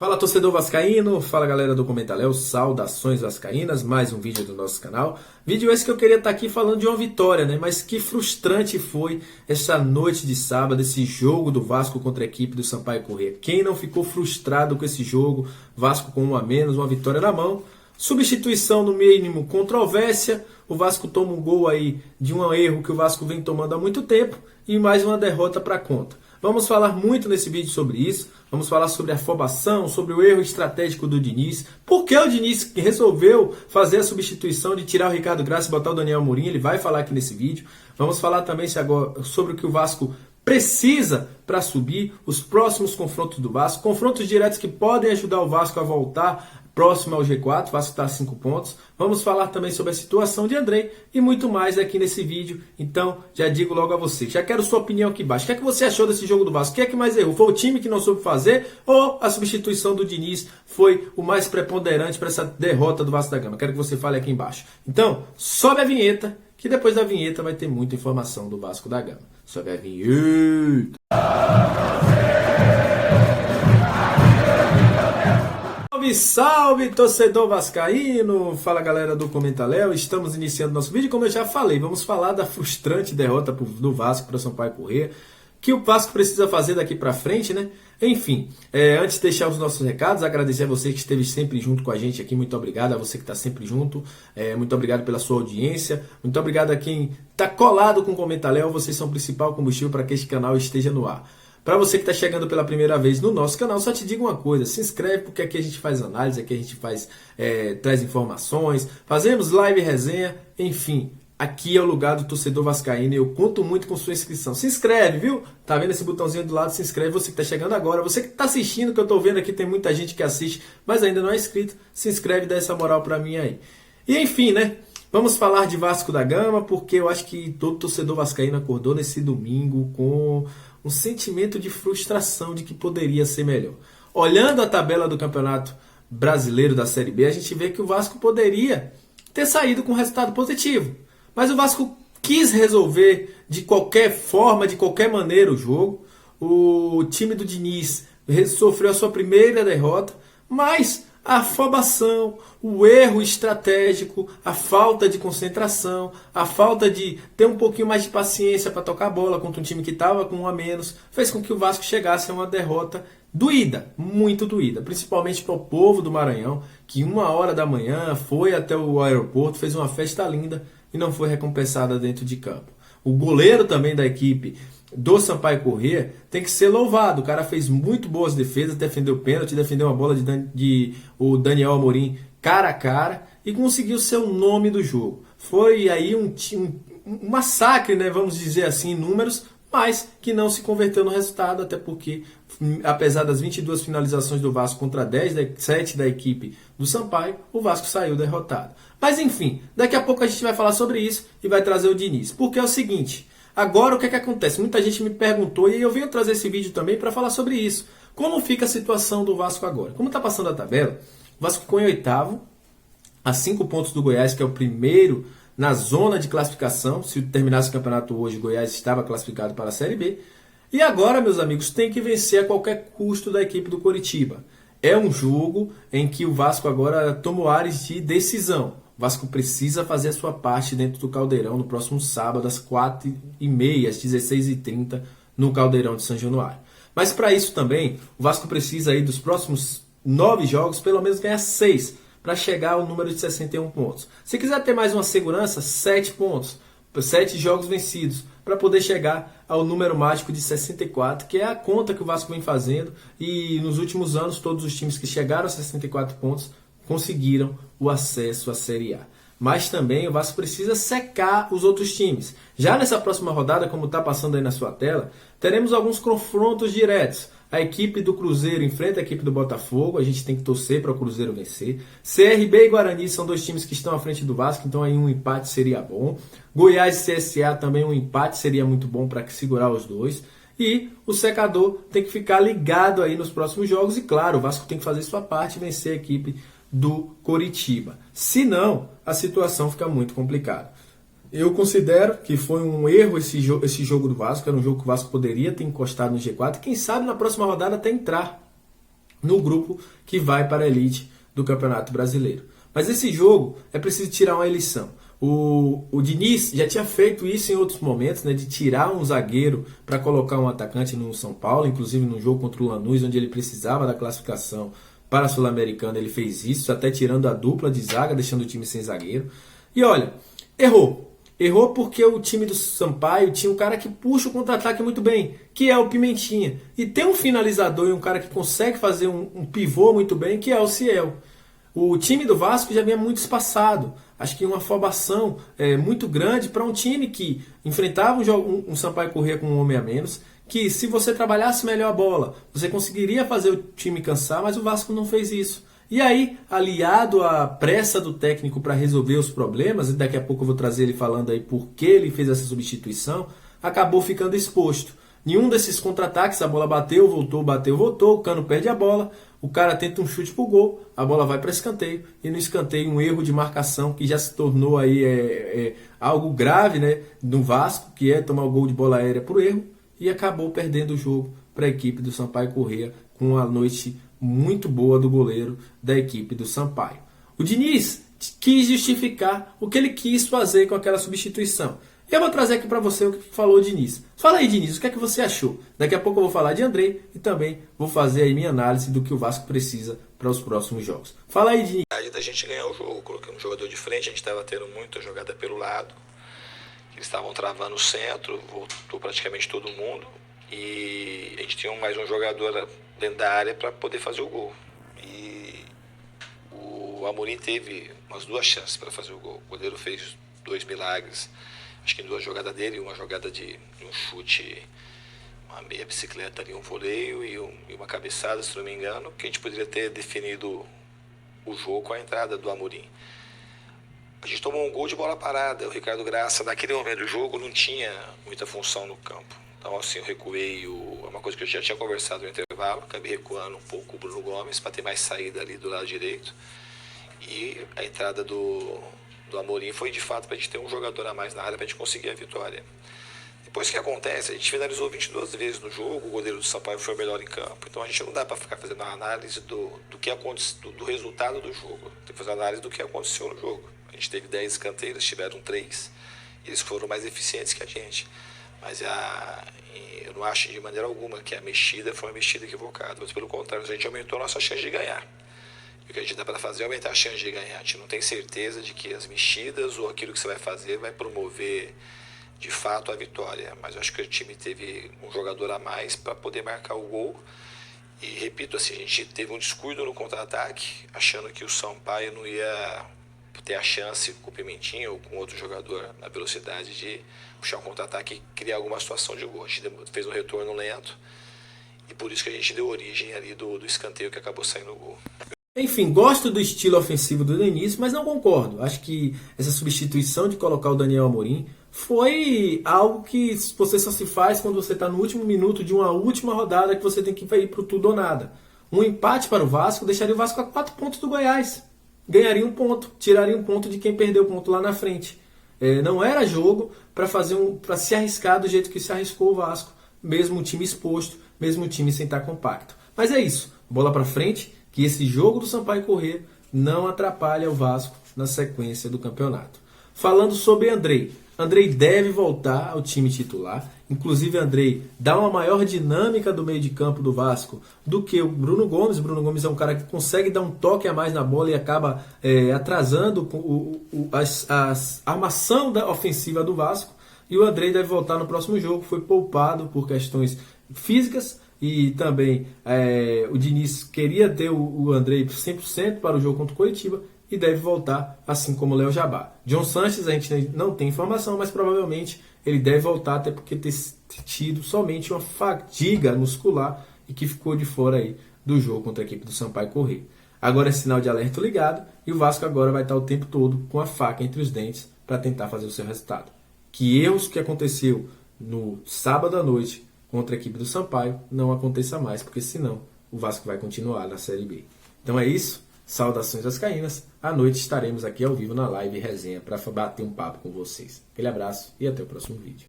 Fala torcedor vascaíno, fala galera do Comentaléu, saudações vascaínas, mais um vídeo do nosso canal. Vídeo esse que eu queria estar aqui falando de uma vitória, né? Mas que frustrante foi essa noite de sábado, esse jogo do Vasco contra a equipe do Sampaio Corrêa. Quem não ficou frustrado com esse jogo? Vasco com um a menos, uma vitória na mão. Substituição no mínimo, controvérsia. O Vasco toma um gol aí de um erro que o Vasco vem tomando há muito tempo e mais uma derrota para conta. Vamos falar muito nesse vídeo sobre isso, vamos falar sobre a afobação, sobre o erro estratégico do Diniz, por que o Diniz resolveu fazer a substituição de tirar o Ricardo Graça e botar o Daniel Amorim, ele vai falar aqui nesse vídeo. Vamos falar também sobre o que o Vasco precisa para subir, os próximos confrontos do Vasco, confrontos diretos que podem ajudar o Vasco a voltar próximo ao G4, o Vasco está a 5 pontos. Vamos falar também sobre a situação de Andrei e muito mais aqui nesse vídeo. Então, já digo logo a você, já quero sua opinião aqui embaixo. O que é que você achou desse jogo do Vasco? O que é que mais errou? Foi o time que não soube fazer ou a substituição do Diniz foi o mais preponderante para essa derrota do Vasco da Gama? Quero que você fale aqui embaixo. Então, sobe a vinheta, que depois da vinheta vai ter muita informação do Vasco da Gama. Sobe a vinheta. Salve, salve, torcedor vascaíno! Fala, galera do Comentaléu. Estamos iniciando nosso vídeo. Como eu já falei, vamos falar da frustrante derrota do Vasco para o Sampaio Corrêa, que o Vasco precisa fazer daqui para frente, né? Enfim, antes de deixar os nossos recados, agradecer a você que esteve sempre junto com a gente aqui. Muito obrigado a você que está sempre junto. Muito obrigado pela sua audiência. Muito obrigado a quem está colado com o Comentaléu. Vocês são o principal combustível para que este canal esteja no ar. Para você que está chegando pela primeira vez no nosso canal, só te digo uma coisa, se inscreve porque aqui a gente faz análise, aqui a gente traz informações, fazemos live resenha, enfim, aqui é o lugar do torcedor vascaíno e eu conto muito com sua inscrição. Se inscreve, viu? Tá vendo esse botãozinho do lado? Se inscreve, você que está chegando agora, você que está assistindo, que eu estou vendo aqui, tem muita gente que assiste, mas ainda não é inscrito, se inscreve e dá essa moral para mim aí. E enfim, né? Vamos falar de Vasco da Gama, porque eu acho que todo torcedor vascaíno acordou nesse domingo com um sentimento de frustração de que poderia ser melhor. Olhando a tabela do Campeonato Brasileiro da Série B, a gente vê que o Vasco poderia ter saído com resultado positivo. Mas o Vasco quis resolver de qualquer forma, de qualquer maneira o jogo. O time do Diniz sofreu a sua primeira derrota, mas a afobação, o erro estratégico, a falta de concentração, a falta de ter um pouquinho mais de paciência para tocar a bola contra um time que estava com um a menos, fez com que o Vasco chegasse a uma derrota doída, muito doída, principalmente para o povo do Maranhão, que 1h da manhã foi até o aeroporto, fez uma festa linda e não foi recompensada dentro de campo. O goleiro também da equipe do Sampaio Corrêa tem que ser louvado. O cara fez muito boas defesas, defendeu o pênalti, defendeu uma bola de o Daniel Amorim cara a cara e conseguiu ser o nome do jogo. Foi aí um massacre, né, vamos dizer assim, em números, mas que não se converteu no resultado, até porque, apesar das 22 finalizações do Vasco contra 7 da equipe do Sampaio, o Vasco saiu derrotado. Mas enfim, daqui a pouco a gente vai falar sobre isso e vai trazer o Diniz. Porque é o seguinte, agora o que é que acontece? Muita gente me perguntou e eu venho trazer esse vídeo também para falar sobre isso. Como fica a situação do Vasco agora? Como está passando a tabela, o Vasco ficou em oitavo, a 5 pontos do Goiás, que é o primeiro na zona de classificação. Se terminasse o campeonato hoje, o Goiás estava classificado para a Série B. E agora, meus amigos, tem que vencer a qualquer custo da equipe do Coritiba. É um jogo em que o Vasco agora tomou ares de decisão. O Vasco precisa fazer a sua parte dentro do Caldeirão no próximo sábado, às 4h30, às 16h30, no Caldeirão de São Januário. Mas para isso também, o Vasco precisa aí dos próximos 9 jogos, pelo menos ganhar 6, para chegar ao número de 61 pontos. Se quiser ter mais uma segurança, 7 pontos, 7 jogos vencidos, para poder chegar ao número mágico de 64, que é a conta que o Vasco vem fazendo. E nos últimos anos, todos os times que chegaram a 64 pontos conseguiram o acesso à Série A. Mas também o Vasco precisa secar os outros times. Já nessa próxima rodada, como está passando aí na sua tela, teremos alguns confrontos diretos. A equipe do Cruzeiro enfrenta a equipe do Botafogo, a gente tem que torcer para o Cruzeiro vencer. CRB e Guarani são dois times que estão à frente do Vasco, então aí um empate seria bom. Goiás e CSA também um empate seria muito bom para segurar os dois. E o secador tem que ficar ligado aí nos próximos jogos e claro, o Vasco tem que fazer sua parte e vencer a equipe do Coritiba. Se não, a situação fica muito complicada. Eu considero que foi um erro esse jogo do Vasco. Era um jogo que o Vasco poderia ter encostado no G4. Quem sabe na próxima rodada até entrar. no grupo que vai para a elite do Campeonato Brasileiro. Mas esse jogo é preciso tirar uma lição. O Diniz já tinha feito isso em outros momentos, né, de tirar um zagueiro para colocar um atacante no São Paulo, inclusive no jogo contra o Lanús, onde ele precisava da classificação para a Sul-Americana, ele fez isso, até tirando a dupla de zaga, deixando o time sem zagueiro. E olha, errou. Errou porque o time do Sampaio tinha um cara que puxa o contra-ataque muito bem, que é o Pimentinha. E tem um finalizador e um cara que consegue fazer um pivô muito bem, que é o Ciel. O time do Vasco já vinha muito espaçado. Acho que uma afobação muito grande para um time que enfrentava um Sampaio Corrêa com um homem a menos, que se você trabalhasse melhor a bola, você conseguiria fazer o time cansar, mas o Vasco não fez isso. E aí, aliado à pressa do técnico para resolver os problemas, e daqui a pouco eu vou trazer ele falando aí por que ele fez essa substituição, acabou ficando exposto. Nenhum desses contra-ataques, a bola bateu, voltou, o Cano perde a bola, o cara tenta um chute pro gol, a bola vai para escanteio, e no escanteio um erro de marcação que já se tornou aí algo grave, né, no Vasco, que é tomar o gol de bola aérea por erro, e acabou perdendo o jogo para a equipe do Sampaio Corrêa com uma noite muito boa do goleiro da equipe do Sampaio. O Diniz quis justificar o que ele quis fazer com aquela substituição. Eu vou trazer aqui para você o que falou o Diniz. Fala aí, Diniz, o que é que você achou? Daqui a pouco eu vou falar de Andrei e também vou fazer aí minha análise do que o Vasco precisa para os próximos jogos. Fala aí, Diniz. Da gente ganhar o jogo, colocando um jogador de frente, a gente estava tendo muita jogada pelo lado, eles estavam travando o centro, voltou praticamente todo mundo e a gente tinha mais um jogador dentro da área para poder fazer o gol. E o Amorim teve umas 2 chances para fazer o gol. O goleiro fez 2 milagres, acho que em 2 jogadas dele, uma jogada de um chute, uma meia bicicleta ali, um voleio e uma cabeçada, se não me engano, que a gente poderia ter definido o jogo com a entrada do Amorim. A gente tomou um gol de bola parada. O Ricardo Graça, naquele momento do jogo, não tinha muita função no campo. Então, assim, eu recuei. É uma coisa que eu já tinha conversado no intervalo. Acabei recuando um pouco o Bruno Gomes para ter mais saída ali do lado direito. E a entrada do Amorim foi, de fato, para a gente ter um jogador a mais na área para a gente conseguir a vitória. Depois que acontece, a gente finalizou 22 vezes no jogo, o goleiro do Sampaio foi o melhor em campo. Então a gente não dá para ficar fazendo uma análise do resultado do jogo. Tem que fazer uma análise do que aconteceu no jogo. A gente teve 10 escanteios, tiveram 3. E eles foram mais eficientes que a gente. Mas eu não acho de maneira alguma que a mexida foi uma mexida equivocada. Mas pelo contrário, a gente aumentou a nossa chance de ganhar. E o que a gente dá para fazer é aumentar a chance de ganhar. A gente não tem certeza de que as mexidas ou aquilo que você vai fazer vai promover de fato a vitória, mas eu acho que o time teve um jogador a mais para poder marcar o gol. E repito, assim, a gente teve um descuido no contra-ataque, achando que o Sampaio não ia ter a chance com o Pimentinha ou com outro jogador na velocidade de puxar um contra-ataque e criar alguma situação de gol. A gente fez um retorno lento e por isso que a gente deu origem ali do escanteio que acabou saindo o gol. Enfim, gosto do estilo ofensivo do Diniz, mas não concordo. Acho que essa substituição de colocar o Daniel Amorim foi algo que você só se faz quando você está no último minuto de uma última rodada que você tem que ir para o tudo ou nada. Um empate para o Vasco deixaria o Vasco a 4 pontos do Goiás. Ganharia um ponto, tiraria um ponto de quem perdeu o ponto lá na frente. Não era jogo para se arriscar do jeito que se arriscou o Vasco, mesmo o time exposto, mesmo o time sem estar compacto. Mas é isso, bola para frente, que esse jogo do Sampaio Corrêa não atrapalha o Vasco na sequência do campeonato. Falando sobre Andrei deve voltar ao time titular. Inclusive, Andrei dá uma maior dinâmica do meio de campo do Vasco do que o Bruno Gomes. O Bruno Gomes é um cara que consegue dar um toque a mais na bola e acaba atrasando a armação da ofensiva do Vasco. E o Andrei deve voltar no próximo jogo. Foi poupado por questões físicas. E também o Diniz queria ter o Andrei 100% para o jogo contra o Coritiba e deve voltar, assim como o Léo Jabá. John Sanches a gente não tem informação, mas provavelmente ele deve voltar, até porque ter tido somente uma fadiga muscular e que ficou de fora aí do jogo contra a equipe do Sampaio Corrêa. Agora é sinal de alerta ligado e o Vasco agora vai estar o tempo todo com a faca entre os dentes para tentar fazer o seu resultado. Que erros que aconteceu no sábado à noite contra a equipe do Sampaio não aconteça mais, porque senão o Vasco vai continuar na Série B. Então é isso. Saudações vascaínas. À noite estaremos aqui ao vivo na live resenha para bater um papo com vocês. Aquele abraço e até o próximo vídeo.